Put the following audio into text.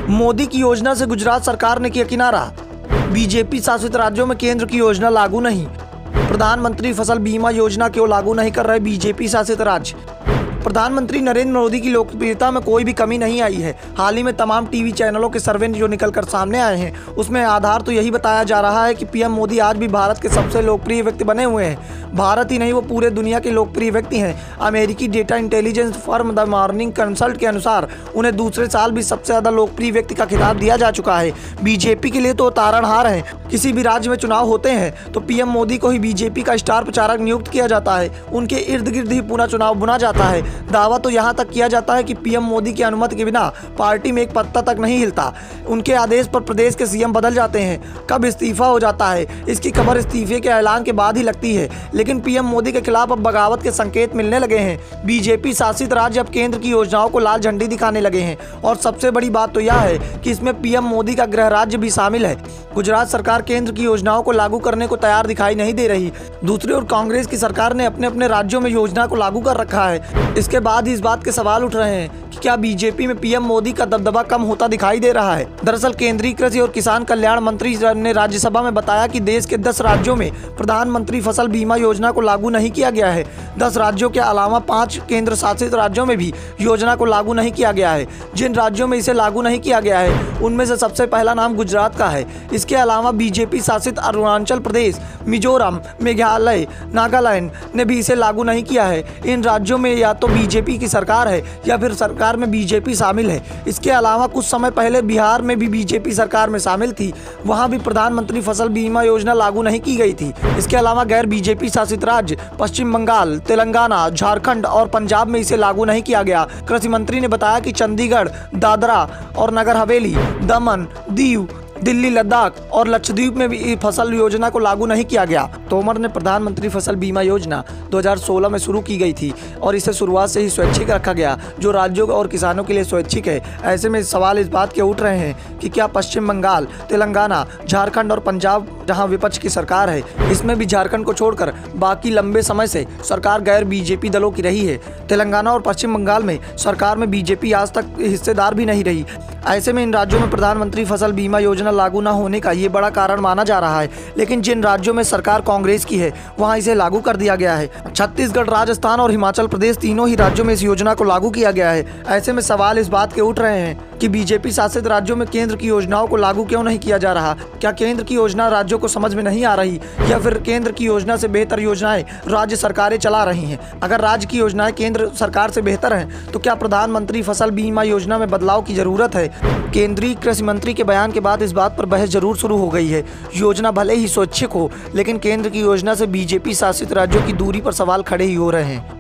मोदी की योजना से गुजरात सरकार ने किया किनारा। बीजेपी शासित राज्यों में केंद्र की योजना लागू नहीं। प्रधानमंत्री फसल बीमा योजना क्यों लागू नहीं कर रहे बीजेपी शासित राज्य। प्रधानमंत्री नरेंद्र मोदी की लोकप्रियता में कोई भी कमी नहीं आई है। हाल ही में तमाम टीवी चैनलों के सर्वे जो निकलकर सामने आए हैं, उसमें आधार तो यही बताया जा रहा है कि पीएम मोदी आज भी भारत के सबसे लोकप्रिय व्यक्ति बने हुए हैं। भारत ही नहीं, वो पूरे दुनिया के लोकप्रिय व्यक्ति हैं। अमेरिकी data intelligence firm the morning consult के अनुसार उन्हें दूसरे साल भी सबसे ज़्यादा लोकप्रिय व्यक्ति का खिताब दिया जा चुका है। बीजेपी के लिए तो तारणहार है। किसी भी राज्य में चुनाव होते हैं तो पीएम मोदी को ही बीजेपी का स्टार प्रचारक नियुक्त किया जाता है। उनके इर्द गिर्द ही पूरा चुनाव बुना जाता है। दावा तो यहाँ तक किया जाता है कि पीएम मोदी की अनुमति के बिना पार्टी में एक पत्ता तक नहीं हिलता। उनके आदेश पर प्रदेश के सीएम बदल जाते हैं। कब इस्तीफा हो जाता है, इसकी खबर इस्तीफे के ऐलान के बाद ही लगती है। लेकिन पीएम मोदी के खिलाफ अब बगावत के संकेत मिलने लगे हैं। बीजेपी शासित राज्य अब केंद्र की योजनाओं को लाल झंडी दिखाने लगे हैं। और सबसे बड़ी बात तो यह है कि इसमें पीएम मोदी का गृह राज्य भी शामिल है। गुजरात सरकार केंद्र की योजनाओं को लागू करने को तैयार दिखाई नहीं दे रही। दूसरी ओर कांग्रेस की सरकार ने अपने अपने राज्यों में योजना को लागू कर रखा है। इसके बाद ही इस बात के सवाल उठ रहे हैं कि क्या बीजेपी में पीएम मोदी का दबदबा कम होता दिखाई दे रहा है। दरअसल केंद्रीय कृषि और किसान कल्याण मंत्री ने राज्यसभा में बताया कि देश के 10 राज्यों में प्रधानमंत्री फसल बीमा योजना को लागू नहीं किया गया है। 10 राज्यों के अलावा 5 केंद्र शासित राज्यों में भी योजना को लागू नहीं किया गया है। जिन राज्यों में इसे लागू नहीं किया गया है उनमें से सबसे पहला नाम गुजरात का है। इसके अलावा बीजेपी शासित अरुणाचल प्रदेश, मिजोरम, मेघालय, नागालैंड ने भी इसे लागू नहीं किया है। इन राज्यों में या तो बीजेपी की सरकार है या फिर सरकार में बीजेपी शामिल है। इसके अलावा कुछ समय पहले बिहार में भी बीजेपी सरकार में शामिल थी। वहां भी प्रधानमंत्री फसल बीमा योजना लागू नहीं की गई थी। इसके अलावा गैर बीजेपी शासित राज्य पश्चिम बंगाल, तेलंगाना, झारखंड और पंजाब में इसे लागू नहीं किया गया। कृषि मंत्री ने बताया कि चंडीगढ़, दादरा और नगर हवेली, दमन, दीव, दिल्ली, लद्दाख और लक्षद्वीप में भी फसल योजना को लागू नहीं किया गया। तोमर ने प्रधानमंत्री फसल बीमा योजना 2016 में शुरू की गई थी और इसे शुरुआत से ही स्वैच्छिक रखा गया, जो राज्यों और किसानों के लिए स्वैच्छिक है। ऐसे में सवाल इस बात के उठ रहे हैं कि क्या पश्चिम बंगाल, तेलंगाना, झारखंड और पंजाब, जहां विपक्ष की सरकार है, इसमें भी झारखंड को छोड़कर बाकी लंबे समय से सरकार गैर बीजेपी दलों की रही है। तेलंगाना और पश्चिम बंगाल में सरकार में बीजेपी आज तक हिस्सेदार भी नहीं रही। ऐसे में इन राज्यों में प्रधानमंत्री फसल बीमा योजना लागू न होने का ये बड़ा कारण माना जा रहा है। लेकिन जिन राज्यों में सरकार कांग्रेस की है वहां इसे लागू कर दिया गया है। छत्तीसगढ़, राजस्थान और हिमाचल प्रदेश, तीनों ही राज्यों में इस योजना को लागू किया गया है। ऐसे में सवाल इस बात के उठ रहे हैं कि बीजेपी शासित राज्यों में केंद्र की योजनाओं को लागू क्यों नहीं किया जा रहा। क्या केंद्र की योजना राज्यों को समझ में नहीं आ रही या फिर केंद्र की योजना से बेहतर योजनाएं राज्य सरकारें चला रही हैं। अगर राज्य की योजनाएं केंद्र सरकार से बेहतर हैं तो क्या प्रधानमंत्री फसल बीमा योजना में बदलाव की जरूरत है। केंद्रीय कृषि मंत्री के बयान के बाद इस बात पर बहस जरूर शुरू हो गई है। योजना भले ही स्वैच्छिक हो, लेकिन केंद्र की योजना से बीजेपी शासित राज्यों की दूरी पर सवाल खड़े ही हो रहे हैं।